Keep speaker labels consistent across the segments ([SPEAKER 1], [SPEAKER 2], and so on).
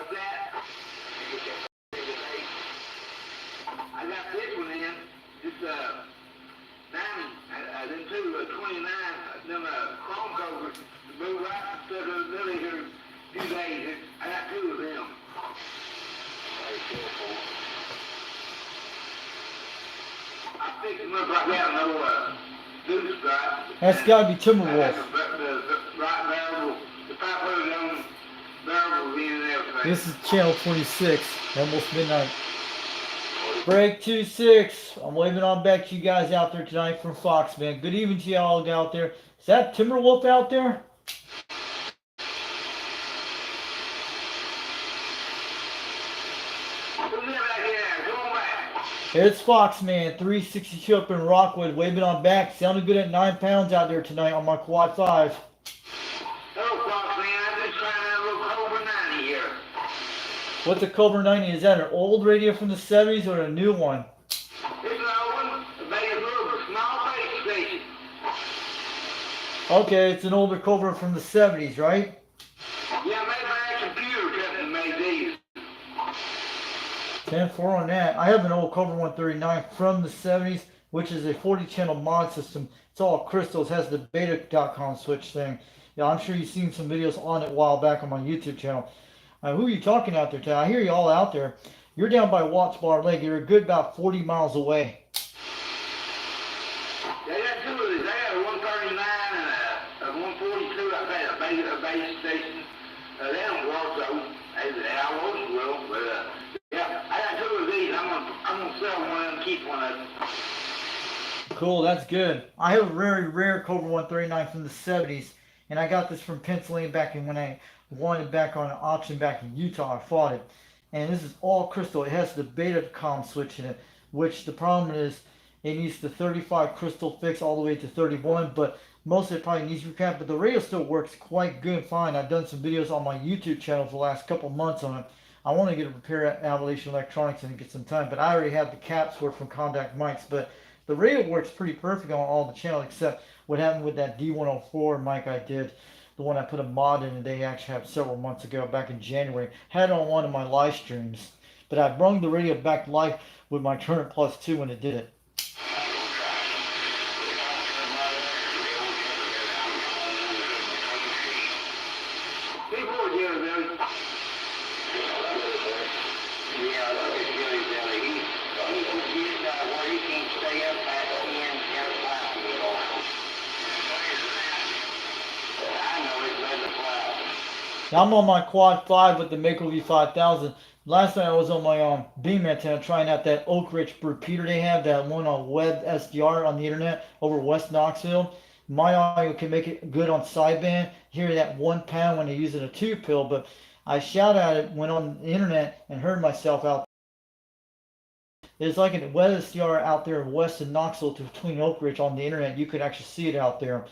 [SPEAKER 1] What's that? I got this one in. It's 29, them chrome covers, the blue right instead of the lily here, 2 days. I got 2 of them. I picked them up like that, no goose stripe.
[SPEAKER 2] That's got to be Timberwolf.
[SPEAKER 1] The right barrel, the pipe hood on barrel in and everything.
[SPEAKER 2] This is channel 26, almost midnight. Break 2-6. I'm waving on back to you guys out there tonight from Fox, man. Good evening to y'all out there. Is that Timberwolf out there? It's Fox, man. 362 up in Rockwood, waving on back. Sounded good at 9 pounds out there tonight on my quad 5.
[SPEAKER 1] Hello, Fox, man. I'm just trying out a little Cobra 90 here.
[SPEAKER 2] What's a Cobra 90? Is that an old radio from the 70s or a new one?
[SPEAKER 1] It's an old one. A small base station.
[SPEAKER 2] Okay, it's an older Cobra from the 70s, right?
[SPEAKER 1] Yeah, maybe my computer company made these.
[SPEAKER 2] 10-4 on that. I have an old Cobra 139 from the 70s, which is a 40-channel mod system. It's all crystals, has the beta.com switch thing. Yeah, I'm sure you've seen some videos on it a while back on my YouTube channel. Who are you talking out there to? I hear you all out there. You're down by Watts Bar Lake. You're a good about 40 miles away.
[SPEAKER 1] They got 2 of these. They got a 139 and a 142. I think a base station. They don't work though. I always will, but yeah, I got 2 of these. I'm gonna sell one of them, keep one of them.
[SPEAKER 2] Cool, that's good. I have a very rare Cobra 139 from the 70s, and I got this from Pennsylvania back in when I won it back on an auction back in Utah. I fought it, and this is all crystal. It has the beta.com switch in it, which the problem is it needs the 35 crystal fix all the way to 31, but most of it probably needs recapped, but the radio still works quite good and fine. I've done some videos on my YouTube channel for the last couple months on it. I want to get a repair at Avalation Electronics and get some time, but I already have the caps for it from Contact Mics, but the radio works pretty perfect on all the channels except what happened with that D104 mic I did, the one I put a mod in, and they actually have several months ago, back in January. Had it on one of my live streams, but I brought the radio back to life with my Turner Plus 2 when it did it. Now I'm on my quad 5 with the Mako V5000. Last night I was on my beam antenna trying out that Oak Ridge repeater they have, that one on web SDR on the internet over West Knoxville. My audio can make it good on sideband. Hear that 1 pound when they're using a 2 pill, but I shouted at it, went on the internet and heard myself out. There's like a web SDR out there in west of Knoxville between Oak Ridge on the internet. You could actually see it out there,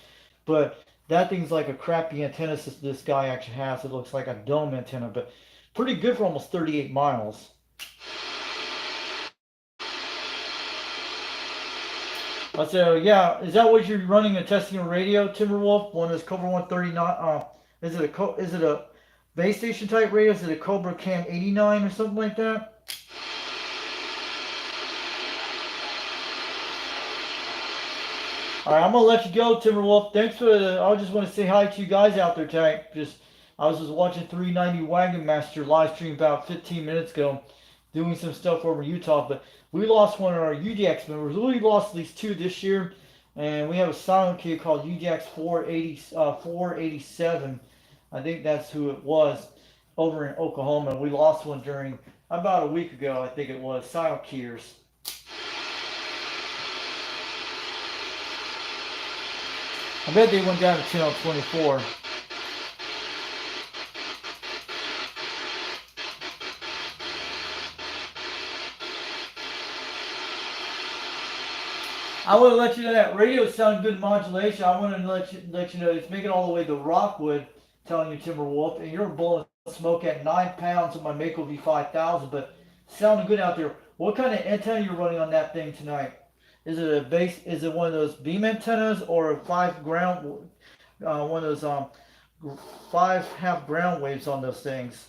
[SPEAKER 2] but that thing's like a crappy antenna system this guy actually has. It looks like a dome antenna, but pretty good for almost 38 miles. I said, yeah, is that what you're running and testing a radio, Timberwolf? One of those Cobra 139. Is it a base station type radio? Is it a Cobra Cam 89 or something like that? All right, I'm gonna let you go, Timberwolf. Thanks for I just want to say hi to you guys out there tonight. I was just watching 390 Wagon Master live stream about 15 minutes ago, doing some stuff over Utah. But we lost one of our UDX members. We lost at least 2 this year, and we have a silent kid called UDX 487. I think that's who it was over in Oklahoma. We lost one during about a week ago. I think it was silent keyers. I bet they went down to channel 24. I want to let you know that radio sounded good modulation. I want to let you know it's making all the way to Rockwood, telling you Timberwolf, and you're blowing smoke at 9 pounds with my Mako V5000, but sounding good out there. What kind of antenna you're running on that thing tonight? Is it a base? Is it one of those beam antennas or a 5 ground? One of those 5 half ground waves on those things.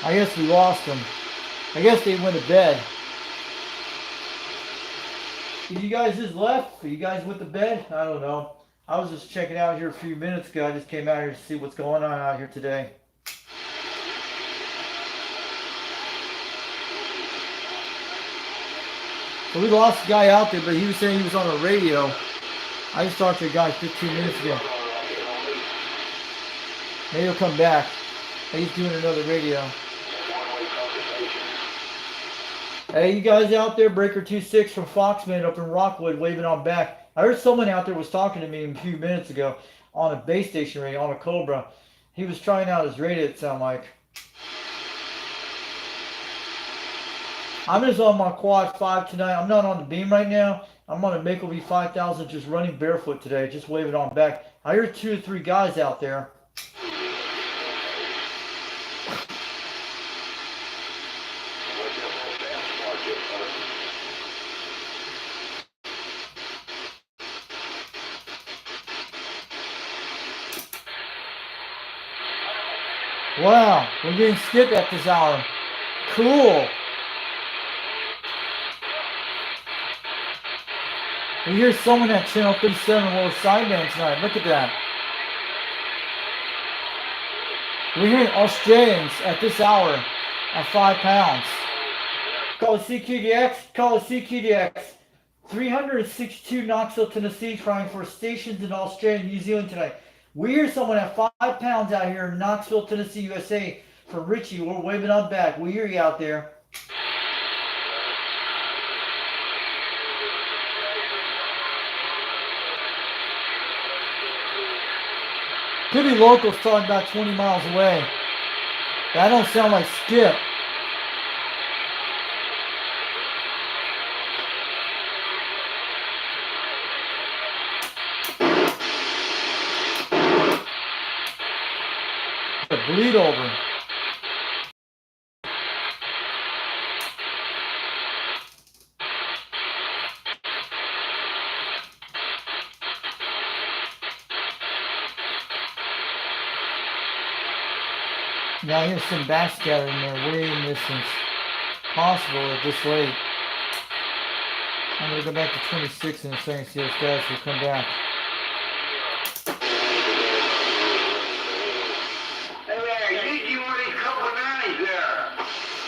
[SPEAKER 2] I guess we lost them. I guess they went to bed. Did you guys just left? Or you guys went to bed? I don't know. I was just checking out here a few minutes ago. I just came out here to see what's going on out here today. So we lost a guy out there, but he was saying he was on the radio. I just talked to a guy 15 minutes ago. Maybe he'll come back. He's doing another radio. Hey, you guys out there, Breaker 26 from Foxman up in Rockwood, waving on back. I heard someone out there was talking to me a few minutes ago on a base station radio, on a Cobra. He was trying out his radio, it sounded like. I'm just on my quad 5 tonight. I'm not on the beam right now. I'm on a Mako V5000 just running barefoot today, just waving on back. I heard 2 or 3 guys out there. Wow, we're getting skipped at this hour. Cool. We hear someone at channel 37 will sideband tonight. Look at that. We're hearing Australians at this hour at 5 pounds. Call it CQDX. Call it CQDX. 362 Knoxville, Tennessee, trying for stations in Australia and New Zealand tonight. We hear someone at 5 pounds out here in Knoxville, Tennessee, USA. For Richie, we're waving on back. We hear you out there. Could be locals talking about 20 miles away. That don't sound like Skip. Bleed over. Now here's some bass scatter in there, way in distance. Possible at this late. I'm gonna go back to 26 in a second, see if guys will come back.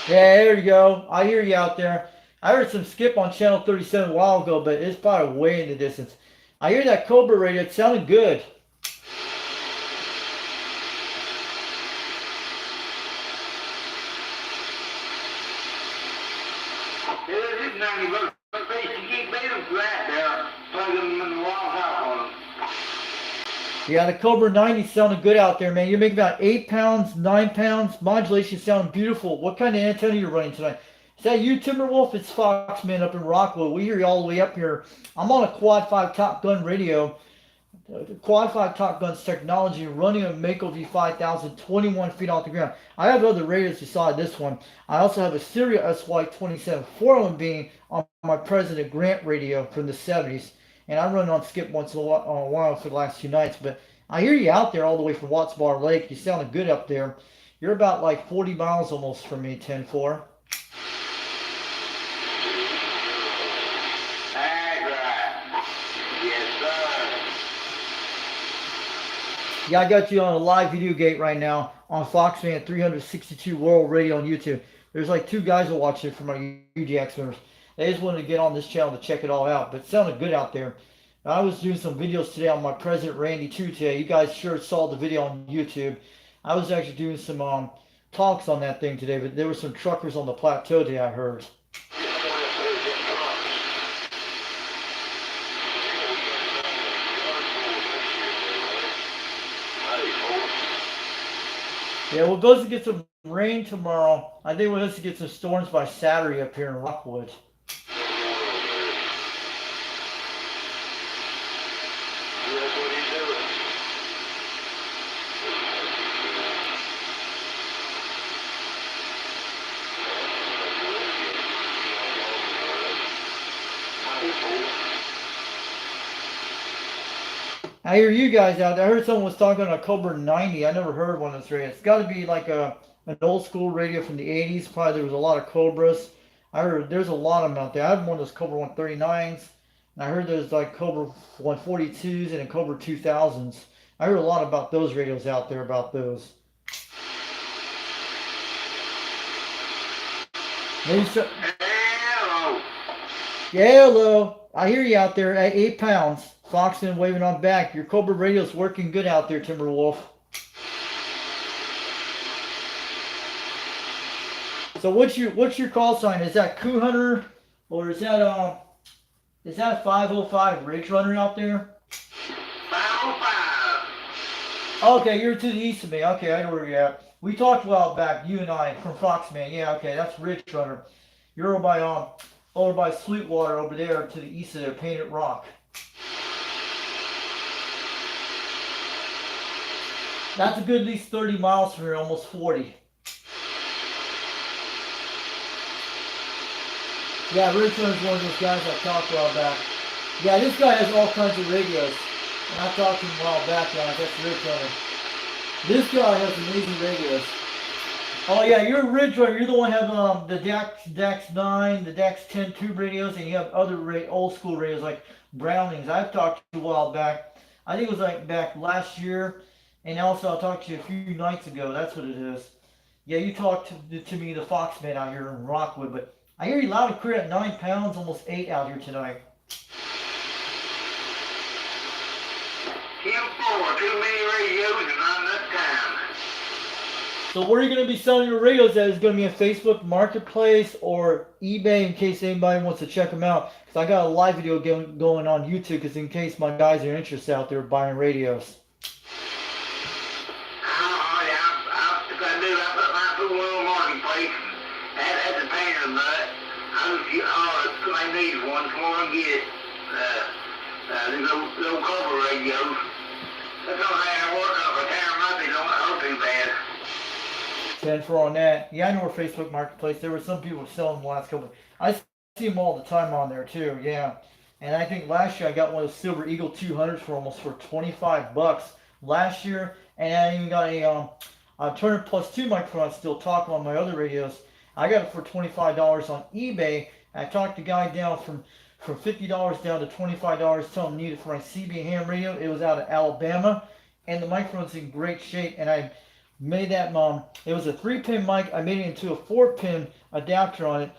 [SPEAKER 2] Yeah, there you go. I hear you out there. I heard some skip on channel 37 a while ago, but it's probably way in the distance. I hear that Cobra radio. It sounded good. Yeah, the Cobra 90 sounded good out there, man. You're making about 8 pounds, 9 pounds. Modulation sounding beautiful. What kind of antenna are you running tonight? Is that you, Timberwolf? It's Foxman up in Rockwood. We hear you all the way up here. I'm on a Quad 5 Top Gun radio. Quad 5 Top Gun's technology running a Mako V5000 21 feet off the ground. I have other radios beside this one. I also have a Syria SY27 4-1 beam on my President Grant radio from the 70s. And I run on skip once in a while for the last 2 nights. But I hear you out there all the way from Watts Bar Lake. You sounded good up there. You're about like 40 miles almost from me, 10-4. Yeah, I got you on a live video gate right now on Foxman 362 World Radio on YouTube. There's like 2 guys that watch it from our UGX members. They just wanted to get on this channel to check it all out, but it sounded good out there. I was doing some videos today on my President Randy 2 today. You guys sure saw the video on YouTube. I was actually doing some talks on that thing today, but there were some truckers on the plateau today, I heard. Yeah, we're supposed to get some rain tomorrow. I think we're supposed to get some storms by Saturday up here in Rockwood. I hear you guys out there. I heard someone was talking on a Cobra 90. I never heard one of those radios. It's got to be like a an old school radio from the 80s. Probably there was a lot of Cobras. I heard there's a lot of them out there. I had one of those Cobra 139s, and I heard there's like Cobra 142s and a Cobra 2000s. I heard a lot about those radios out there about those. Maybe so.
[SPEAKER 1] Hello.
[SPEAKER 2] Yeah, hello. I hear you out there at 8 pounds. Foxton waving on back. Your Cobra radio's working good out there, Timberwolf. So what's your call sign? Is that Coup Hunter or is that a 505 Ridge Runner out there?
[SPEAKER 1] 505.
[SPEAKER 2] Okay, you're to the east of me. Okay, I know where you're at. We talked a while back, you and I, from Foxman. Yeah, okay, that's Ridge Runner. You're over by Sweetwater over there to the east of there, Painted Rock. That's a good at least 30 miles from here, almost 40. Yeah, Rich Runner's one of those guys I talked a while back. Yeah, this guy has all kinds of radios. And I talked to him a while back, guys. That's Rich Runner. This guy has amazing radios. Oh yeah, you're a Ridge Runner. You're the one who have the DAX 9, the DAX 10 tube radios, and you have other old school radios like Brownings. I've talked to you a while back. I think it was like back last year, and also I talked to you a few nights ago. That's what it is. Yeah, you talked to me, the Foxman out here in Rockwood, but I hear you loud and clear at 9 pounds, almost 8 out here tonight.
[SPEAKER 1] Q4, too many radios and not enough time.
[SPEAKER 2] So where are you going to be selling your radios at? Is it going to be a Facebook Marketplace or eBay in case anybody wants to check them out? Because I got a live video going on YouTube because in case my guys are interested out there buying radios.
[SPEAKER 1] If I do, I put one on Marketplace at the painter, but I need one. Come on, get it. These old Cobra radios. That's all I work on. If I tear them up, they don't hurt too bad.
[SPEAKER 2] 10 for on that. Yeah, I know where Facebook Marketplace. There were some people selling them the last couple. I see them all the time on there too. Yeah, and I think last year I got one of those Silver Eagle 200s for 25 bucks last year, and I even got a Turner Plus 2 microphone. I still talk on my other radios. I got it for $25 on eBay. I talked the guy down from $50 down to $25. Telling him I need it for my CB ham radio. It was out of Alabama, and the microphone's in great shape. And I made that it was a 3-pin mic. I made it into a 4-pin adapter on it,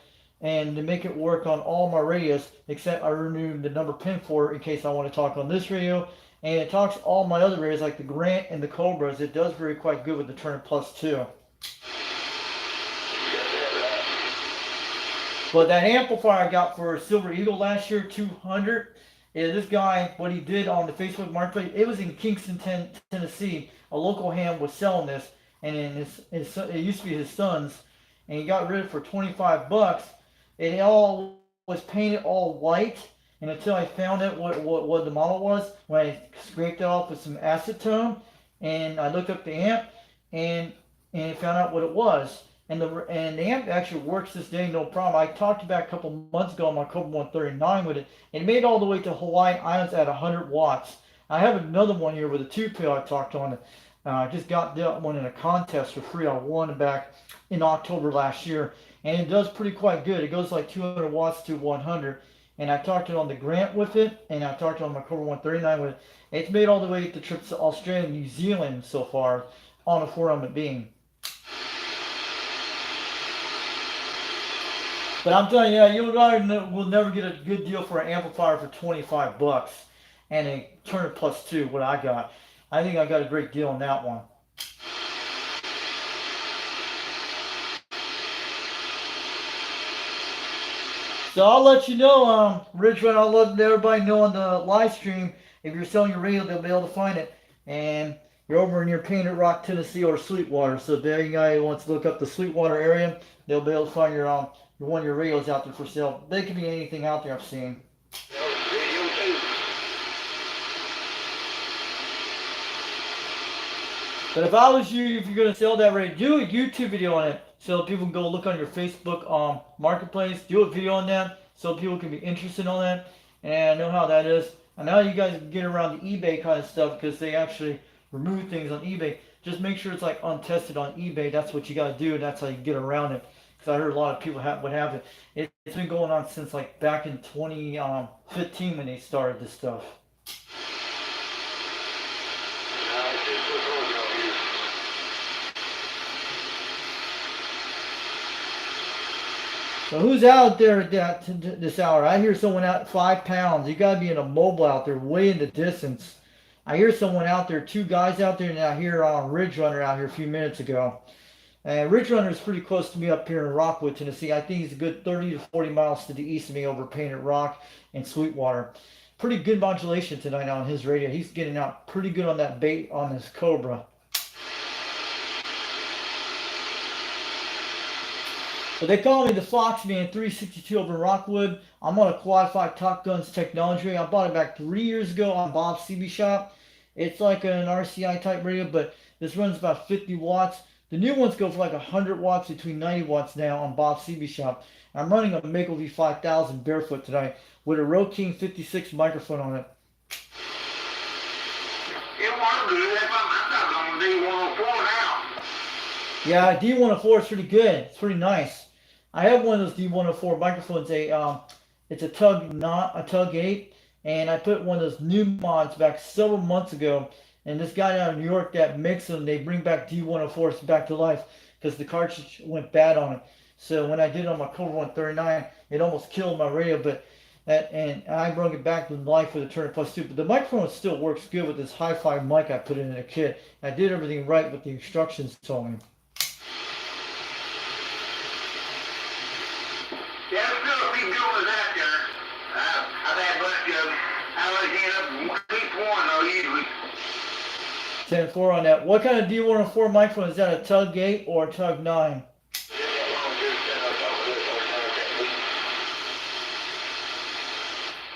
[SPEAKER 2] and to make it work on all my radios, except I removed the number pin for it in case I want to talk on this radio. And it talks all my other radios like the Grant and the Cobras. It does very quite good with the Turner Plus 2. But that amplifier I got for Silver Eagle last year, 200, this guy, what he did on the Facebook Marketplace, it was in Kingston, Tennessee. A local ham was selling this, and in it used to be his son's, and he got rid of it for 25 bucks. It all was painted all white, and until I found out what the model was, when I scraped it off with some acetone, and I looked up the amp, and found out what it was. And the amp actually works this day, no problem. I talked about a couple months ago on my Cobra 139 with it. It made it all the way to Hawaiian Islands at 100 watts. I have another one here with a 2-pill I talked on. I just got that one in a contest for free. I won it back in October last year. And it does pretty quite good. It goes like 200 watts to 100. And I talked it on the Grant with it. And I talked it on my Cobra 139 with it. It's made all the way to trips to Australia and New Zealand so far on a 4-element beam. But I'm telling you, you will never get a good deal for an amplifier for 25 bucks and a Turner Plus 2, what I got. I think I got a great deal on that one. So I'll let you know, Ridge Runner, I'll let everybody know on the live stream. If you're selling your radio, they'll be able to find it. And you're over near Painted Rock, Tennessee, or Sweetwater. So if any guy wants to look up the Sweetwater area, they'll be able to find your one of your radios out there for sale. They could be anything out there I've seen. But if I was you, if you're going to sell that radio, do a YouTube video on it so people can go look on your Facebook Marketplace. Do a video on that so people can be interested on that. And I know how that is. And now you guys can get around the eBay kind of stuff because they actually remove things on eBay. just make sure it's like untested on eBay. That's what you got to do, and that's how you get around it. Because I heard a lot of people would have it. It's been going on since like back in 2015 when they started this stuff. So who's out there at this hour? I hear someone out 5 pounds. You gotta be in a mobile out there, way in the distance. I hear someone out there, two guys out there, and I hear Ridge Runner out here a few minutes ago. And Ridge Runner is pretty close to me up here in Rockwood, Tennessee. I think he's a good 30 to 40 miles to the east of me over Painted Rock and Sweetwater. Pretty good modulation tonight on his radio. He's getting out pretty good on that bait on this Cobra. But they call me the Foxman 362 over in Rockwood. I'm on a Quad 5 Top Guns technology. I bought it back 3 years ago on Bob's CB Shop. It's like an RCI type radio, but this runs about 50 watts. The new ones go for like 100 watts, between 90 watts now on Bob's CB Shop. I'm running a Mako V5000 barefoot tonight with a Road King 56 microphone on it.
[SPEAKER 1] It was good. That's why I'm on D104 now.
[SPEAKER 2] Yeah, D104 is pretty good. It's pretty nice. I have one of those D104 microphones. It's a Tug 8, and I put one of those new mods back several months ago. And this guy out of New York that makes them, they bring back D104s back to life because the cartridge went bad on it. So when I did it on my Cobra 139, it almost killed my radio, and I brought it back to life with a Turner Plus 2. But the microphone still works good with this hi-fi mic I put in the kit. I did everything right with the instructions told me.
[SPEAKER 1] Yeah, there's still a few good ones out there. I've had a bunch of them. I always end up keep one though, usually.
[SPEAKER 2] 10-4 on that. What kind of D104 microphone? Is that a Tug 8 or a Tug 9?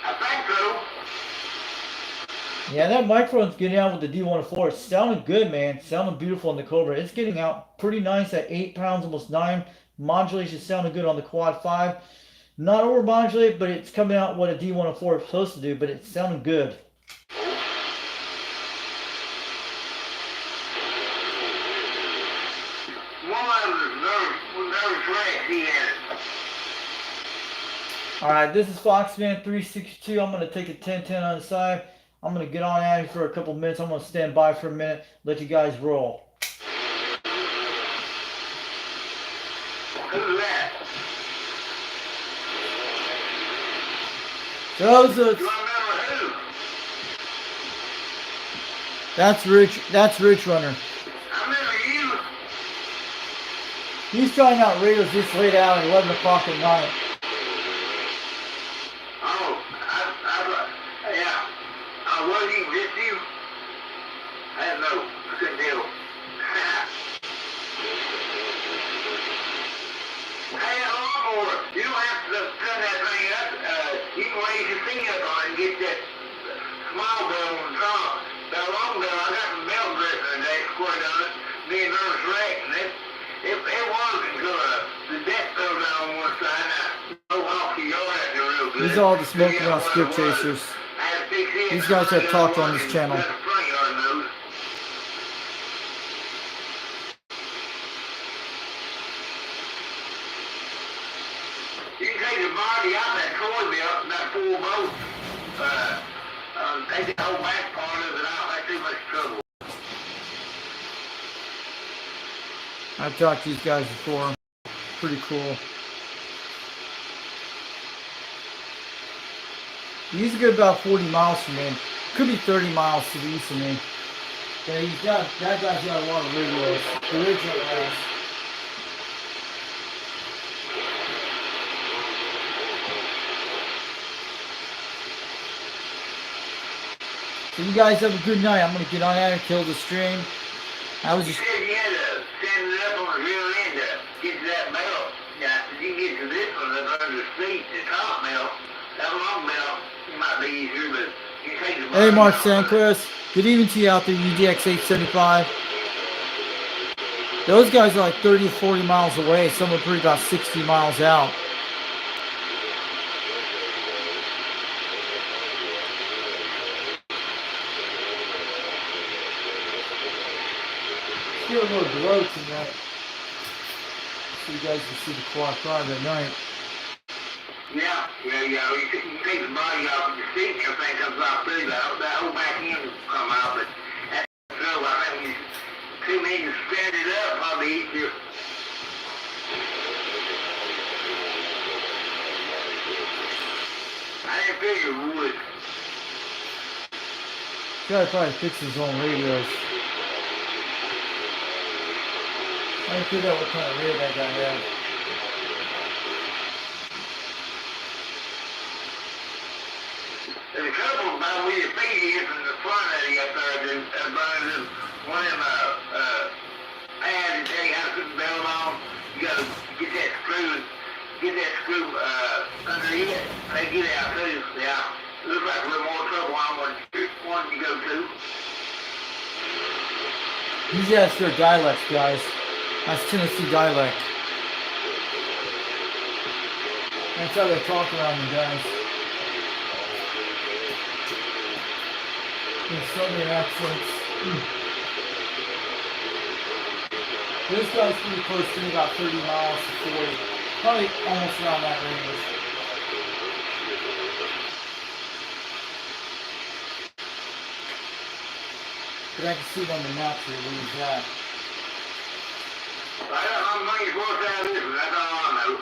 [SPEAKER 1] I think so.
[SPEAKER 2] Yeah, that microphone's getting out with the D104. It's sounding good, man. Sounding beautiful on the Cobra. It's getting out pretty nice at 8 pounds, almost 9. Modulation sounding good on the Quad 5. Not over modulated, but it's coming out what a D104 is supposed to do, but it's sounding good. Alright, this is Foxman 362. I'm going to take a 10-10 on the side. I'm going to get on out here for a couple minutes. I'm going to stand by for a minute, let you guys roll.
[SPEAKER 1] Who's that?
[SPEAKER 2] Those are,
[SPEAKER 1] Do I remember who?
[SPEAKER 2] that's Rich Runner.
[SPEAKER 1] I remember you.
[SPEAKER 2] He's trying out radios this late out at 11 o'clock at night.
[SPEAKER 1] Oh, yeah. Was he with you? I don't know. I couldn't tell. Hey, a lawnmower. You don't have to cut that thing up. You can raise your feet up on it and get that small bell on the top. That long bell, I got some bell grip in the day, squirt on it, being nervous wreck, and it was until the deck fell down on one side. Now, off the yard after real good.
[SPEAKER 2] These are all the smoking out skip chasers. These guys have talked on this channel.
[SPEAKER 1] You can take the body out that Troy belt, that 4 bolts. Take the whole back part of it out. That's too much trouble.
[SPEAKER 2] I've talked to these guys before. Pretty cool. He's good about 40 miles from me. Could be 30 miles to the east of me. Yeah, that guy's got a lot of radios. The original has. So you guys have a good night. I'm going to get on out and kill the stream. I was just...
[SPEAKER 1] You said you had to stand it up on the rear end to get to that belt. Yeah, you get to this one up under the seat, the top belt. That long belt, it might be easier, but you take the...
[SPEAKER 2] Hey, Mark Sanchez. Good evening to you out there, UDX 875. Those guys are like 30 to 40 miles away. Some are pretty about 60 miles out. feel a little glow tonight. So you guys can see the clock 5 at night.
[SPEAKER 1] Yeah. You take the body off of the seat, everything comes off through that whole back end will come out, but that's so I think you too many to stand it up, probably easier. I didn't figure it would.
[SPEAKER 2] Gotta probably fix his own radios. I didn't figure out what kind of radio that guy had.
[SPEAKER 1] There's a couple about where your feet is in the front of you up there. There's one of them pads that tell you how to put the belt on. You gotta get that screw under it. They get out too. Yeah. Looks like a little more trouble on one you go to.
[SPEAKER 2] Usually that's their dialects, guys. That's Tennessee dialect. That's how they talk around you guys. In southern accents. This guy's pretty close to me, about 30 miles to 40. Probably almost around that range. But I can see it on the map here where he's at.
[SPEAKER 1] I don't know how many works out of this, but that's all I know.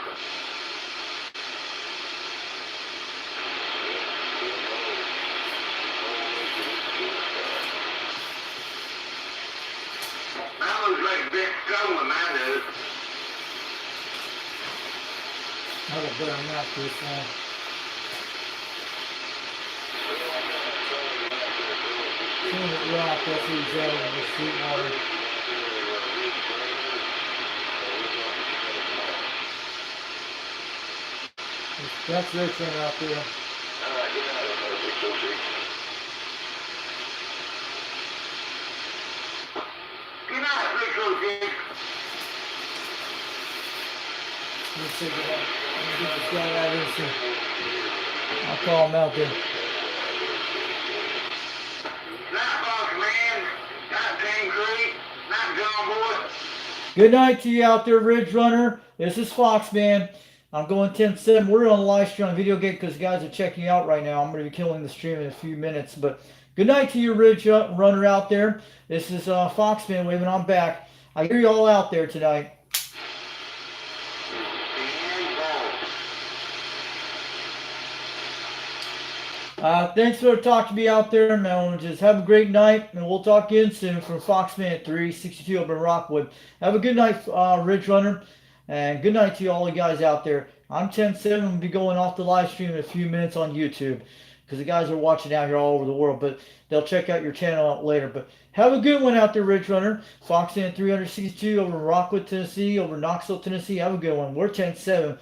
[SPEAKER 1] That looks like a big stone than mine does.
[SPEAKER 2] I got a better map for this one. Rock, that's where he's at over the Sweetwater. That's Rich running out there.
[SPEAKER 1] Good night, Rick.
[SPEAKER 2] Let's see, let me get this guy out of here. I'll call him out there. Good night to you out there, Ridge Runner. This is Foxman. I'm going 10-7. We're on live stream on Video Gate because guys are checking you out right now. I'm going to be killing the stream in a few minutes. But good night to you, Ridge Runner out there. This is Foxman waving. I'm back. I hear you all out there tonight. Thanks for talking to me out there, man. Just have a great night, and we'll talk again soon from Foxman at 362 up in Rockwood. Have a good night, Ridge Runner, and good night to you all you guys out there. I'm 10-7. I'll be going off the live stream in a few minutes on YouTube because the guys are watching out here all over the world, but they'll check out your channel out later. But have a good one out there, Ridge Runner. Foxman at 362 over in Rockwood, Tennessee, over Knoxville, Tennessee. Have a good one. We're 10-7,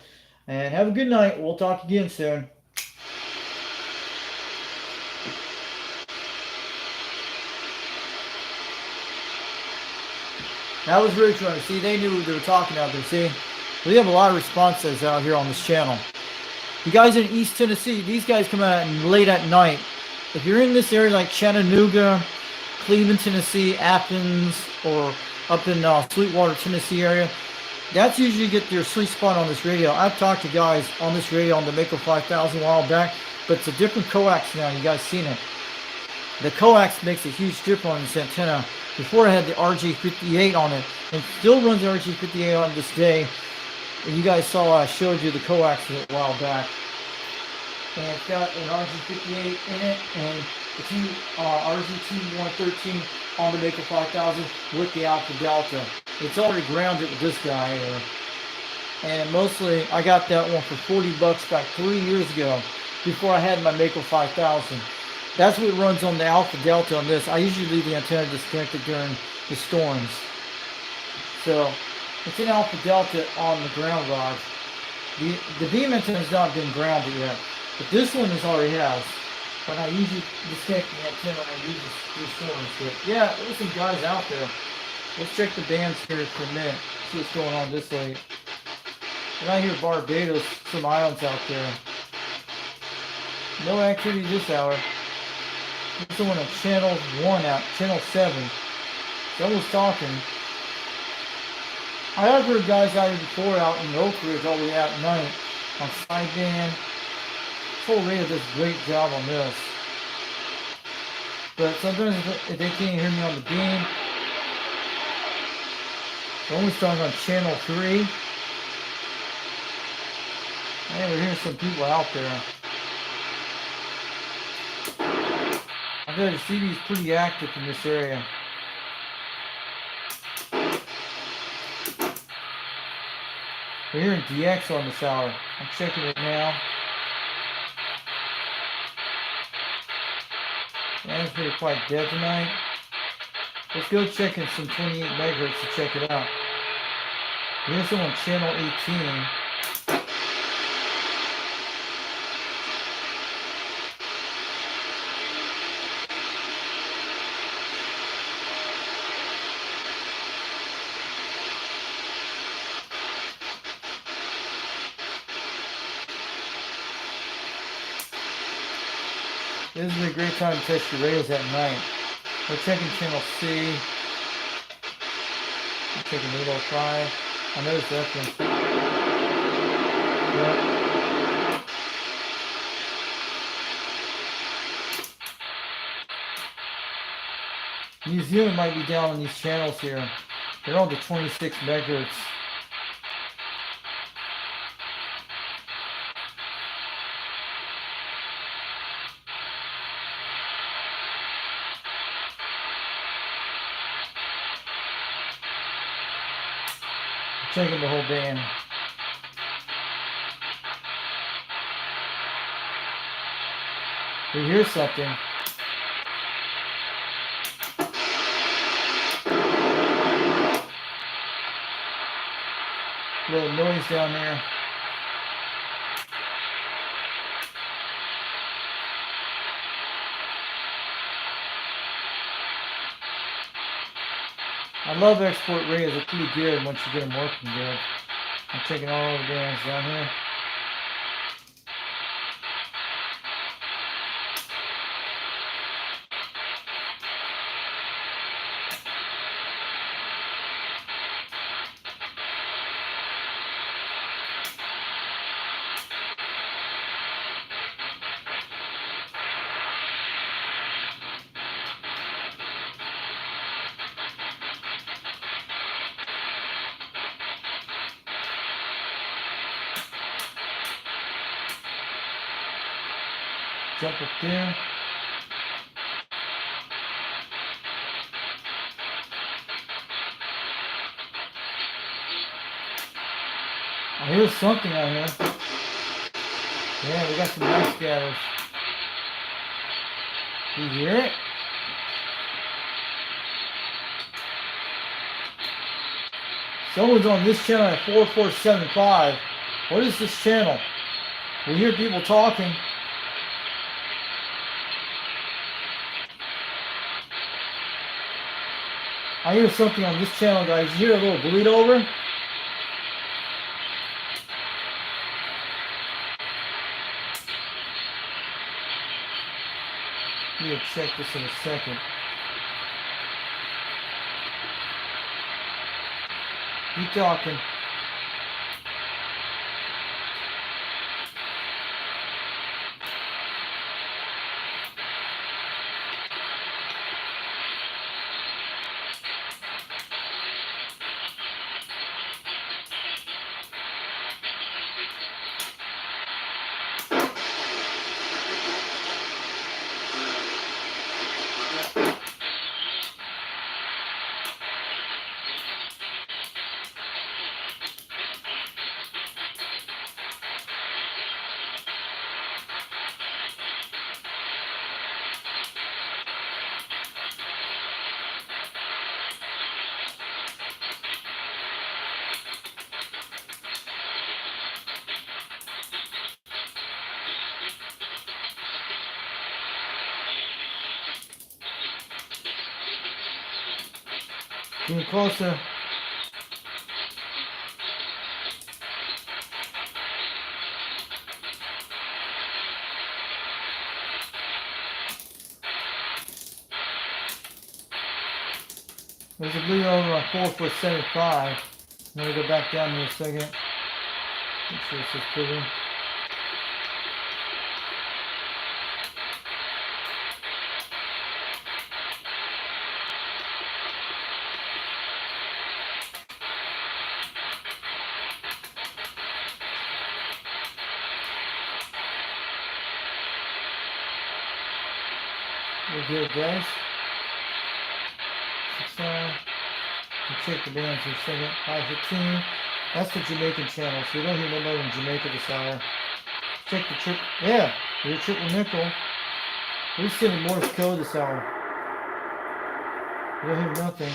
[SPEAKER 2] and have a good night. We'll talk again soon. That was Ridge Runner. See, they knew what they were talking out there. See, we have a lot of responses out here on this channel. You guys in East Tennessee, these guys come out late at night. If you're in this area like Chattanooga, Cleveland, Tennessee, Athens, or up in Sweetwater, Tennessee area, that's usually get your sweet spot on this radio. I've talked to guys on this radio on the Mako 5000 a while back, but it's a different coax now. You guys seen it. The coax makes a huge difference on this antenna. Before I had the RG58 on it, and it still runs the RG58 on this day. And you guys saw I showed you the coax a while back. And it's got an RG58 in it, and the two RG2113 on the Mako 5000 with the Alpha Delta. It's already grounded with this guy here. And mostly, I got that one for $40 back 3 years ago, before I had my Mako 5000. That's what runs on the Alpha Delta on this. I usually leave the antenna disconnected during the storms. So, it's an Alpha Delta on the ground rod. The beam antenna has not been grounded yet, but this one already has. But I usually disconnect the antenna when I use the storms. But yeah, there's some guys out there. Let's check the bands here for a minute. See what's going on this late. And I hear Barbados, some islands out there. No activity this hour. There's someone on channel 1 out, channel 7. Someone's talking. I have heard guys out here before out in Oak Ridge all the way out at night on sideband. This whole radio does a great job on this. But sometimes if they can't hear me on the beam, they're only starting on channel 3. Man, we're hearing some people out there. I bet the CB is pretty active in this area. We're hearing DX on this hour. I'm checking it now. Man, it's been quite dead tonight. Let's go check in some 28 megahertz to check it out. Here's some on channel 18. This is a great time to test your radios at night. We're checking channel C. I'm checking 805. I noticed that one. Yep. New Zealand might be down on these channels here. They're on the 26 megahertz. Checking the whole band. We hear something. A little noise down there. I love export radios. They're pretty good once you get them working good. I'm checking all the bands down here. Jump up there. I hear something out here. Yeah, we got some nice scatters. You hear it? Someone's on this channel at 4475. What is this channel? We hear people talking. I hear something on this channel, guys. You hear a little bleed over? I'm gonna check this in a second. Keep talking. Getting closer. There's a bleed over on 4475. I'm gonna go back down here a second. Make sure this is pretty. We're good, guys. 6-9. Check the bands in a second. 515. That's the Jamaican channel, so we don't hear nobody in Jamaica this hour. Check the triple. Yeah, we're triple nickel. We're sending Morse code this hour. We don't hear nothing.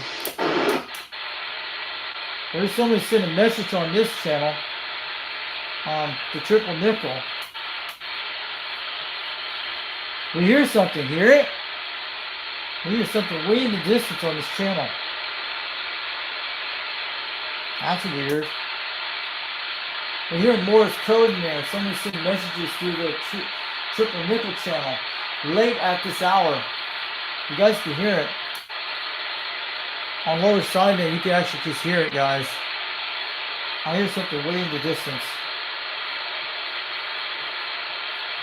[SPEAKER 2] There's somebody sending a message on this channel. The triple nickel. We hear something. Hear it? We hear something way in the distance on this channel. That's weird. We're hearing Morse code in there. Somebody sending messages through the triple nickel channel late at this hour. You guys can hear it. On lower side there, you can actually just hear it, guys. I hear something way in the distance.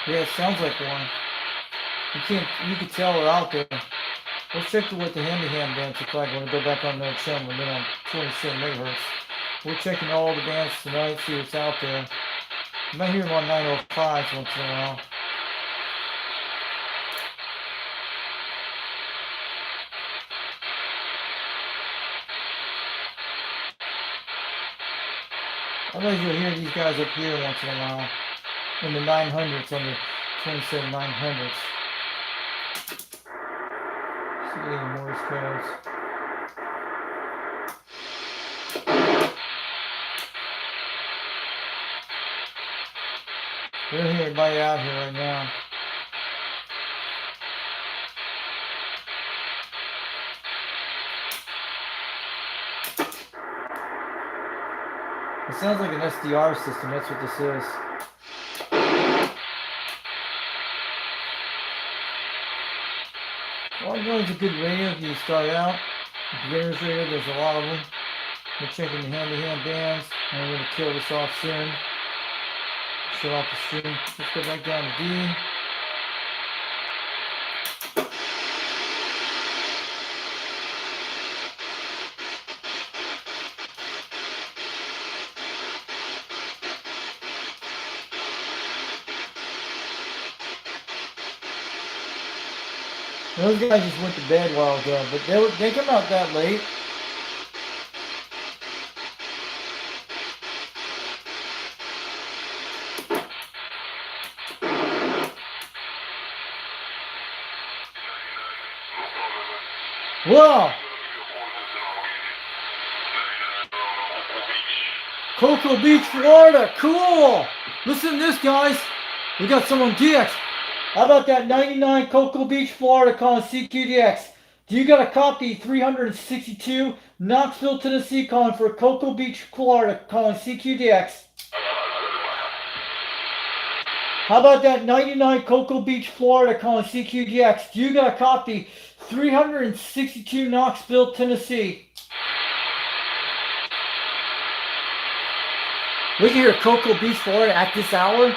[SPEAKER 2] Yeah, it sounds like one. You can tell we're out there. Let's check what the hand-to-hand bands look like. We're going to go back on the channel and then on 27 megahertz. We're checking all the bands tonight, see what's out there. You might hear them on 905 once in a while. Otherwise you'll hear these guys up here once in a while. In the 900s, on the 27 900s. See any Morse codes. We don't hear anybody out here right now. It sounds like an SDR system, that's what this is. Well, you know it's a good radio if you start out. Beginner's radio, there's a lot of them. We're checking the hand-to-hand bands, and we're going to kill this off soon. Shut off the stream. Let's go back down to D. Those guys just went to bed a while ago, but they come out that late. Whoa! Cocoa Beach, Florida. Cool! Listen to this, guys. We got some on DX. How about that 99 Cocoa Beach, Florida calling CQDX? Do you got a copy? 362 Knoxville, Tennessee calling for Cocoa Beach, Florida calling CQDX. How about that 99 Cocoa Beach, Florida calling CQDX? Do you got a copy? 362 Knoxville, Tennessee. We can hear Cocoa Beach, Florida at this hour.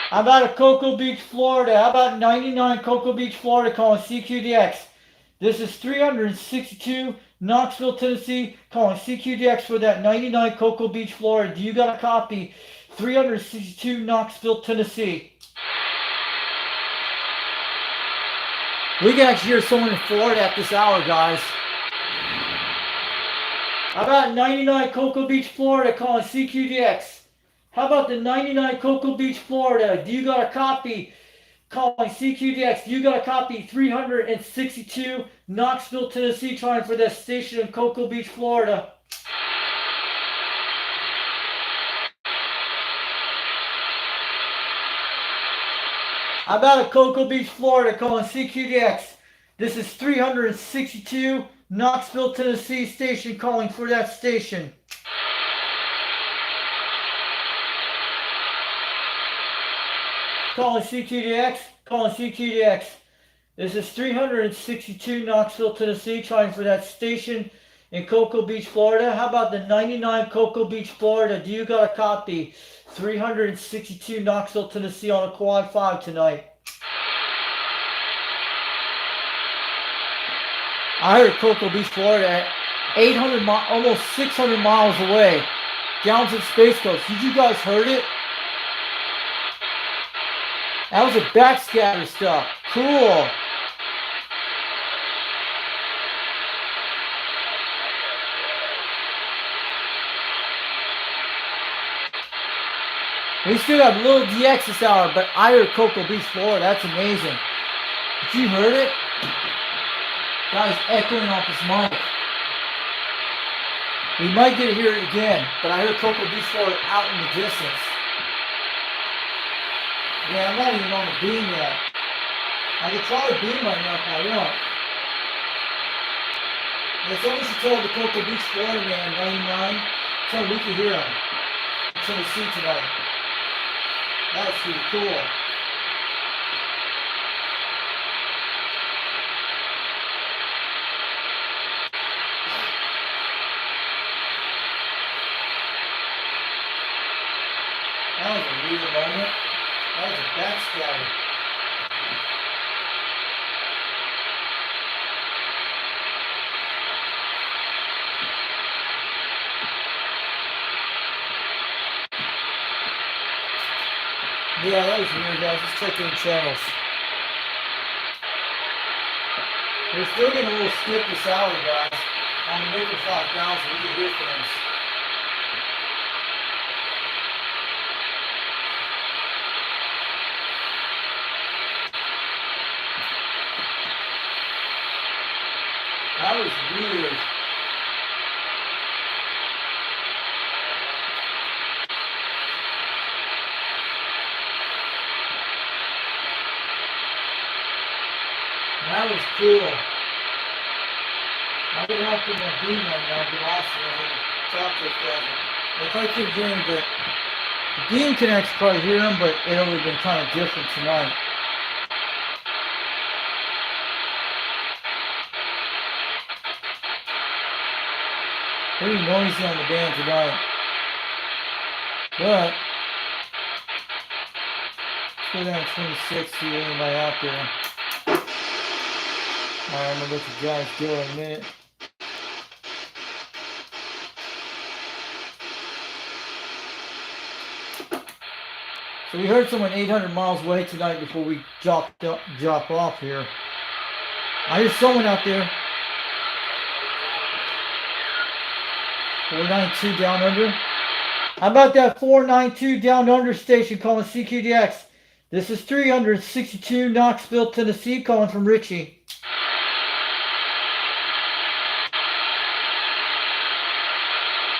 [SPEAKER 2] How about a Cocoa Beach, Florida? How about 99 Cocoa Beach, Florida calling CQDX? This is 362 Knoxville, Tennessee calling CQDX for that 99 Cocoa Beach, Florida. Do you got a copy? 362 Knoxville, Tennessee. We can actually hear someone in Florida at this hour, guys. How about 99 Cocoa Beach, Florida calling CQDX? How about the 99 Cocoa Beach, Florida? Do you got a copy? Calling CQDX. Do you got a copy? 362 Knoxville, Tennessee, trying for that station in Cocoa Beach, Florida. How about a Cocoa Beach, Florida calling CQDX? This is 362 Knoxville, Tennessee station calling for that station. Calling CQDX, calling CQDX. This is 362 Knoxville, Tennessee, trying for that station in Cocoa Beach, Florida. How about the 99 Cocoa Beach, Florida? Do you got a copy? 362 Knoxville, Tennessee on a quad 5 tonight. I heard Cocoa Beach, Florida at 800 almost 600 miles away. Down to the Space Coast. Did you guys heard it? That was a backscatter stuff. Cool. We still have little DX this hour, but I heard Cocoa Beach, Florida. That's amazing. Did you heard it? Guy's echoing off his mic. We might get to hear it again, but I heard Cocoa Beach, Florida out in the distance. Yeah, I'm not even on the beam yet. I can try the beam right now if I want. Yeah, someone should tell the Cocoa Beach, Florida man, 99, tell him we can hear him. Tennessee tonight. That's pretty cool. That was a weird moment. That was a backscatter. Yeah, that was weird, guys. Let's check in channels. We're still getting a little skip this hour, guys. On the Maker 5000, we can hear things. That was weird. That was cool. I'm gonna have to put my beam on now, get awesome as I talk to this guy. They probably couldn't hear him, but the beam can actually probably hear him, but it would have been kind of different tonight. Pretty noisy on the band tonight. But let's go down to 26, see anybody out there. Alright, I'm gonna let the guys go in a minute. So we heard someone 800 miles away tonight before we drop off here. I hear someone out there. 492 down under. How about that 492 down under station calling CQDX? This is 362 Knoxville, Tennessee, calling from Richie.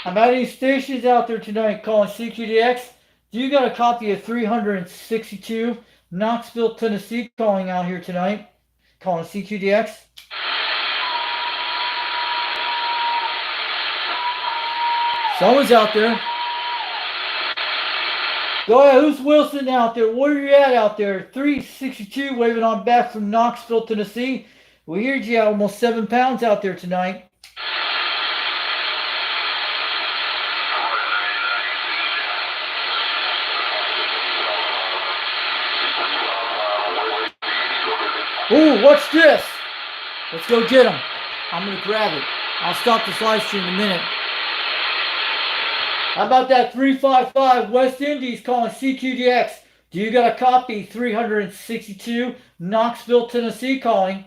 [SPEAKER 2] How about any stations out there tonight calling CQDX? Do you got a copy of 362 Knoxville, Tennessee calling out here tonight? Calling CQDX? Someone's out there. Go ahead, who's Wilson out there? Where are you at out there? 362 waving on back from Knoxville, Tennessee. We heard you at almost 7 pounds out there tonight. Ooh, what's this? Let's go get him. I'm going to grab it. I'll stop this live stream in a minute. How about that 355 West Indies calling CQDX? Do you got a copy? 362 Knoxville, Tennessee calling.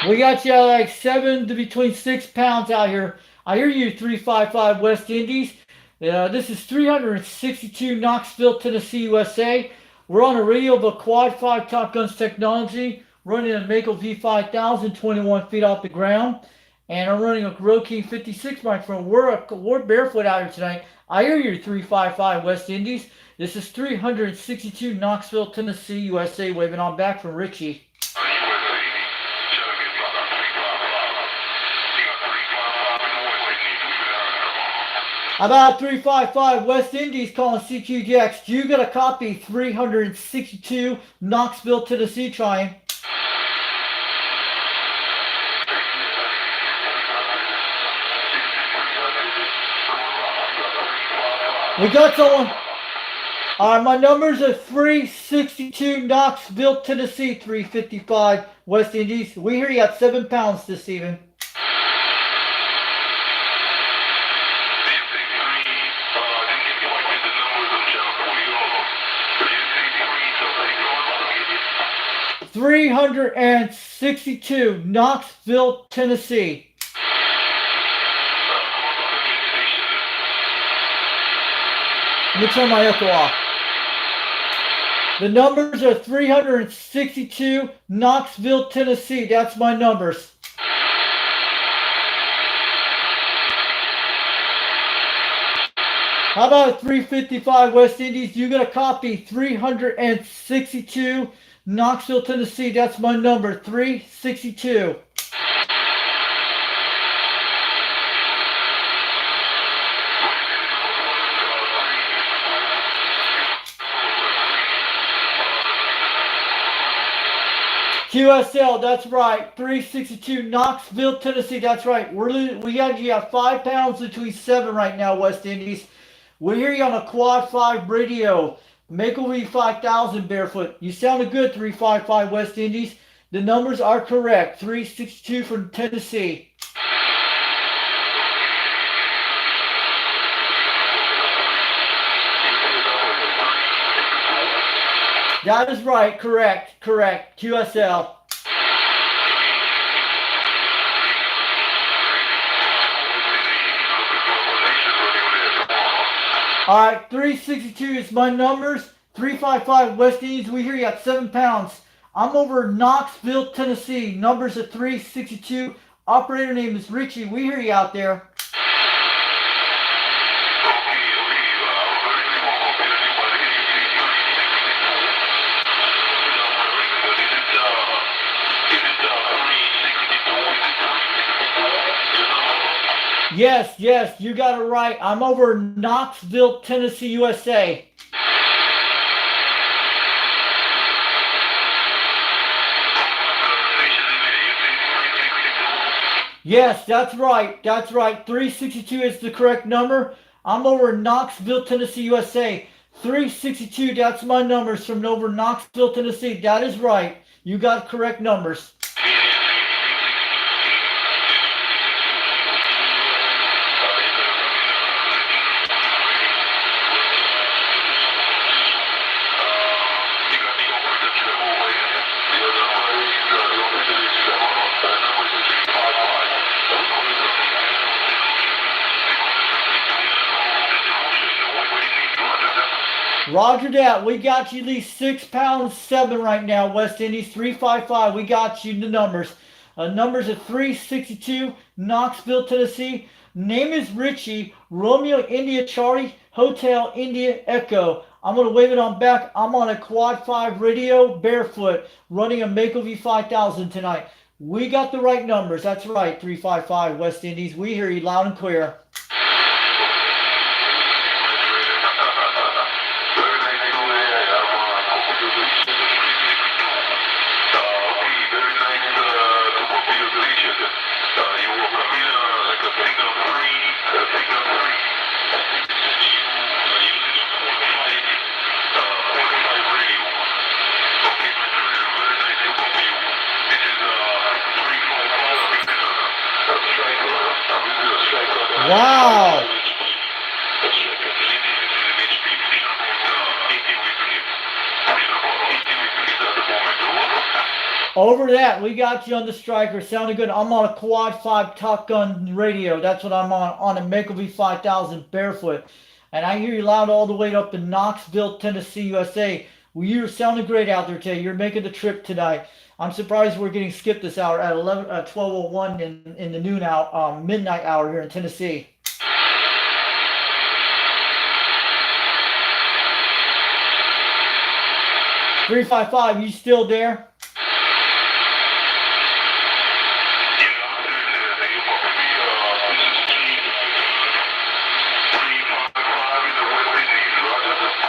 [SPEAKER 2] We got you like 7 to between 6 pounds out here. I hear you, 355 West Indies. This is 362 Knoxville, Tennessee, USA. We're on a radio of a quad 5 Top Guns technology, running a Mako V5000, 21 feet off the ground. And I'm running a Roki 56 microphone. We're barefoot out here tonight. I hear you, 355 West Indies. This is 362 Knoxville, Tennessee, USA, waving on back from Richie. About 355 West Indies calling CQ Jacks. You got a copy 362 Knoxville, Tennessee trying. We got someone. All right, my numbers are 362 Knoxville, Tennessee, 355 West Indies. We hear you got 7 pounds this evening. $362 Knoxville, Tennessee. Let me turn my echo off. The numbers are 362 Knoxville, Tennessee. That's my numbers. How about 355 West Indies? You got a copy 362 Knoxville, Tennessee. That's my number, 362. QSL, that's right. 362 Knoxville, Tennessee. That's right. We got you at 5 pounds between 7 right now, West Indies. We hear you on a Quad 5 radio. Mapleview 5000 barefoot. You sounded good, 355 West Indies. The numbers are correct. 362 from Tennessee. That is right. Correct. QSL. All right, 362 is my numbers. 355 West Indies. We hear you at 7 pounds. I'm over Knoxville, Tennessee. Numbers are 362. Operator name is Richie. We hear you out there. Yes, you got it right. I'm over Knoxville, Tennessee, USA. Yes, that's right. 362 is the correct number. I'm over Knoxville, Tennessee, USA. 362, that's my numbers from over Knoxville, Tennessee. That is right. You got correct numbers. Roger that. We got you at least 6 pounds 7 right now, West Indies. 355. We got you the numbers. Numbers are 362, Knoxville, Tennessee. Name is Richie. Romeo India Charlie Hotel India Echo. I'm going to wave it on back. I'm on a Quad 5 radio, barefoot, running a Mapleview 5000 tonight. We got the right numbers. That's right, 355 West Indies. We hear you loud and clear. Wow. Over that, we got you on the striker. Sounded good. I'm on a Quad 5 Top Gun radio. That's what I'm on a Mapleview 5000 barefoot. And I hear you loud all the way up in Knoxville, Tennessee, USA. Well, you're sounding great out there today. You're making the trip tonight. I'm surprised we're getting skipped this hour at 12:01 in the noon hour, midnight hour here in Tennessee. $355, you still there?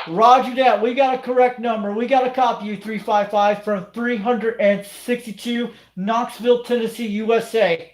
[SPEAKER 2] Roger that. We got a correct number. We got a copy you 355 from 362 Knoxville, Tennessee, USA.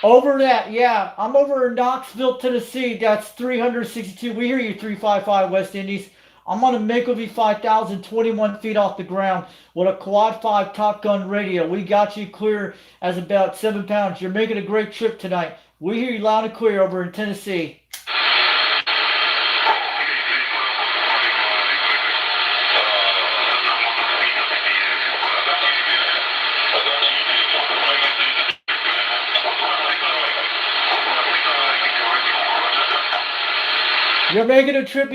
[SPEAKER 2] Over that, yeah. I'm over in Knoxville, Tennessee. That's 362. We hear you, 355 West Indies. I'm on a Mako V5000, 21 feet off the ground with a Quad 5 Top Gun radio. We got you clear as about 7 pounds. You're making a great trip tonight. We hear you loud and clear over in Tennessee. You're making a trip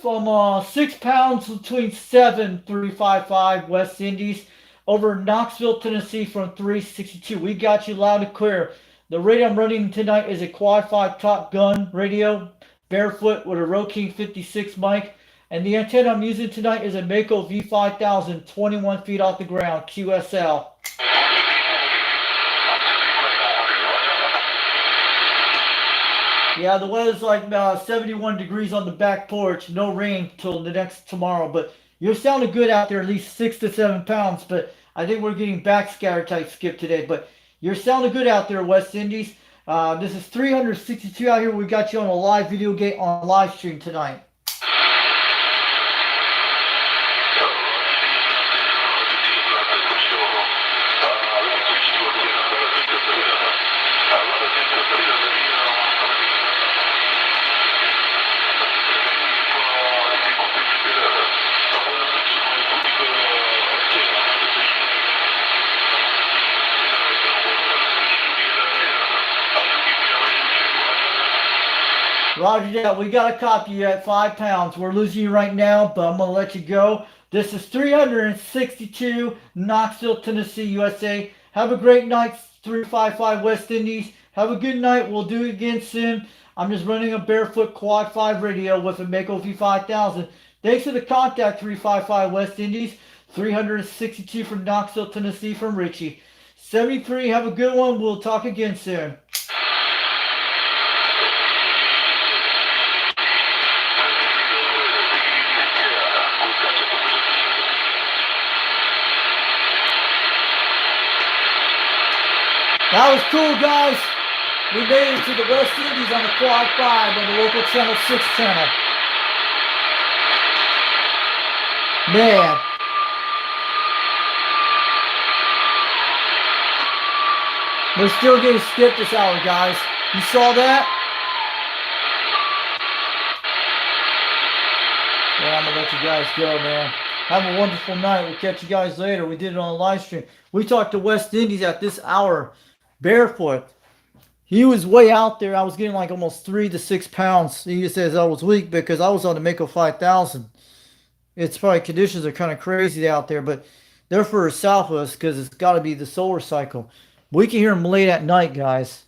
[SPEAKER 2] from 6 pounds between 7,355 West Indies over Knoxville, Tennessee from 362. We got you loud and clear. The radio I'm running tonight is a Quad 5 Top Gun radio, barefoot with a Rode 56 mic. And the antenna I'm using tonight is a Mako V5000, 21 feet off the ground, QSL. Yeah, the weather's like 71 degrees on the back porch. No rain till the next tomorrow. But you're sounding good out there, at least 6 to 7 pounds. But I think we're getting backscatter type skip today. But you're sounding good out there, West Indies. This is 362 out here. We got you on a live video gate on live stream tonight. Roger that. We got a copy you at 5 pounds. We're losing you right now, but I'm going to let you go. This is 362 Knoxville, Tennessee, USA. Have a great night, 355 West Indies. Have a good night. We'll do it again soon. I'm just running a barefoot Quad 5 radio with a Mako V5000. Thanks for the contact, 355 West Indies. 362 from Knoxville, Tennessee from Richie. 73, have a good one. We'll talk again soon. That was cool, guys. We made it to the West Indies on the Quad 5 on the local Channel 6 channel. Man. We're still getting skipped this hour, guys. You saw that? Yeah, I'm going to let you guys go, man. Have a wonderful night. We'll catch you guys later. We did it on a live stream. We talked to West Indies at this hour. Barefoot. He was way out there. I was getting like almost 3 to 6 pounds. He says I was weak because I was on the Mako 5000. It's probably conditions are kind of crazy out there, but they're for south of us because it's got to be the solar cycle. We can hear them late at night, guys.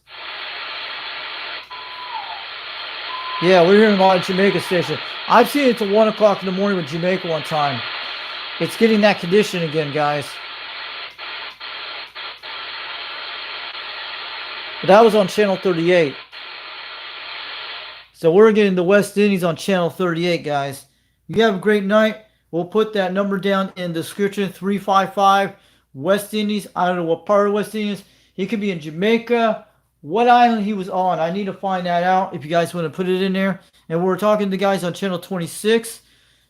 [SPEAKER 2] Yeah, we're hearing them on Jamaica station. I've seen it till 1 o'clock in the morning with Jamaica one time. It's getting that condition again, guys. But that was on Channel 38. So we're getting the West Indies on Channel 38, guys. You have a great night. We'll put that number down in the description. 355 West Indies. I don't know what part of West Indies. He could be in Jamaica. What island he was on. I need to find that out if you guys want to put it in there. And we're talking to guys on Channel 26.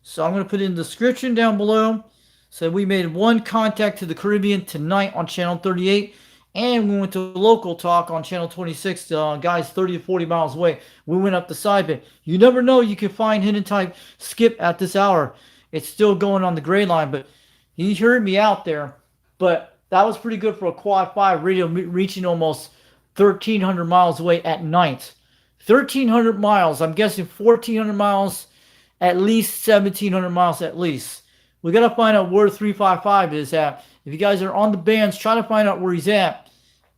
[SPEAKER 2] So I'm going to put it in the description down below. So we made one contact to the Caribbean tonight on Channel 38. And we went to local talk on Channel 26, guys 30 to 40 miles away. We went up the side bit. You never know, you can find hidden type skip at this hour. It's still going on the gray line, but he heard me out there. But that was pretty good for a Quad 5 radio reaching almost 1,300 miles away at night. 1,300 miles. I'm guessing 1,400 miles, at least 1,700 miles at least. We got to find out where 355 is at. If you guys are on the bands, try to find out where he's at.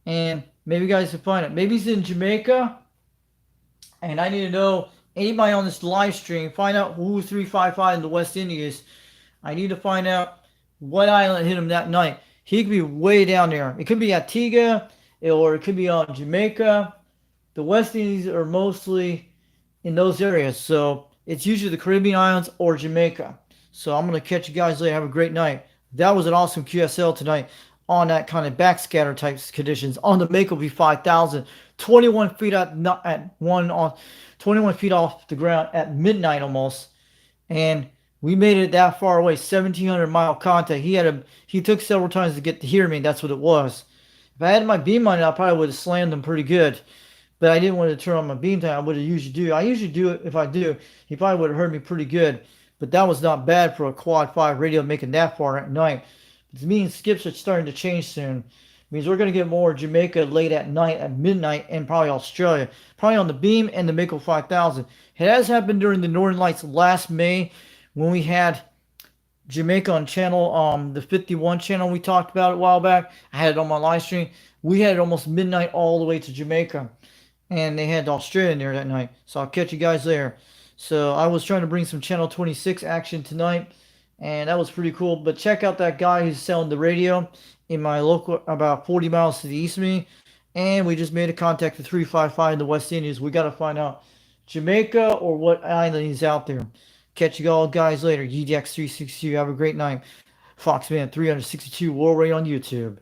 [SPEAKER 2] And maybe you guys can find it. Maybe he's in Jamaica. And I need to know, anybody on this live stream, find out who 355 in the West Indies is. I need to find out what island hit him that night. he could be way down there. It could be Antigua, or it could be on Jamaica. The West Indies are mostly in those areas, so it's usually the Caribbean islands or Jamaica. So I'm gonna catch you guys later. Have a great night. That was an awesome QSL tonight on that kind of backscatter type conditions on the Mako V5000, 21 feet at one on 21 feet off the ground at midnight almost, and we made it that far away, 1,700-mile contact. He took several times to get to hear me. That's what it was. If I had my beam on it, I probably would have slammed him pretty good. But I didn't want to turn on my beam time. I would have usually do. I usually do it. If I do, he probably would have heard me pretty good. But that was not bad for a quad 5 radio making that far at night. It means skips are starting to change soon. It means we're going to get more Jamaica late at night, at midnight, and probably Australia. Probably on the beam and the Mako 5000. It has happened during the Northern Lights last May when we had Jamaica on channel, the 51 channel we talked about a while back. I had it on my live stream. We had it almost midnight all the way to Jamaica. And they had Australia in there that night. So I'll catch you guys there. So I was trying to bring some channel 26 action tonight, and that was pretty cool. But check out that guy who's selling the radio in my local, about 40 miles to the east of me. And we just made a contact for 355 in the West Indies. We got to find out Jamaica or what island he's out there. Catch you all guys later. EDX362. Have a great night. Foxman 362 War Ray on YouTube.